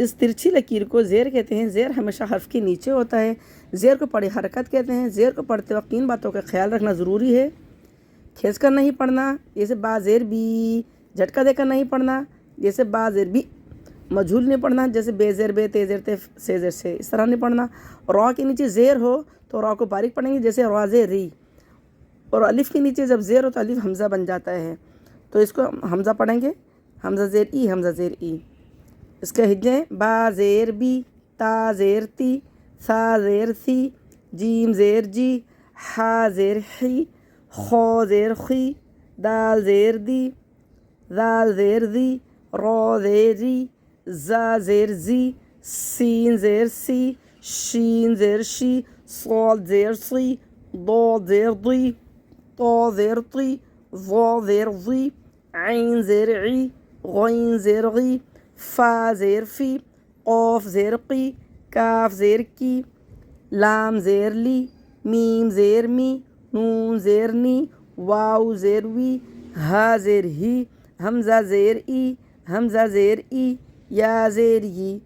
اس ترچھی لکیر کو زیر کہتے ہیں۔ زیر ہمیشہ حرف کے نیچے ہوتا ہے۔ زیر کو پڑھی حرکت کہتے ہیں۔ زیر کو پڑھتے وقت 3 باتوں کا خیال رکھنا ضروری ہے۔ کھینچ کر نہیں پڑھنا، جیسے با زیر بی۔ جھٹکا دے کر نہیں پڑھنا، جیسے با زیر بی۔ مجھول نہیں پڑھنا، جیسے بے زیر بے، تے زیر تے، سے زیر سے، اس طرح نہیں پڑھنا۔ را کے نیچے زیر ہو تو را کو باریک پڑھیں گے، جیسے را زیر ری۔ اور الف کے نیچے جب زیر ہو تو الف حمزہ بن جاتا ہے، تو اس کو حمزہ پڑھیں گے، حمزہ زیر ای، حمزہ زیر ای۔ اس کے ہجے با زیر بی، تا زیر تی، سا زیر سی، جیم زیر جی، حا زیر حی، خو زیر خی، دال زیر دی، زال زیر زی، را زیر ری، زا زیر زی، سین زیر سی، شین زیر شی، صاد زیر سی، ضاد زیر ضی، طا زیر طی، ظا زیر ظی، عین زیر عی، غین زیر غی، فا زیر فی، قاف زیر قی، کاف زیر کی، لام زیر لی، میم زیر می، نون زیر نی، واو زیر وی، ہا زیر ہی، حمزہ زیر ای، حمزہ زیر ای، یا زیر ی۔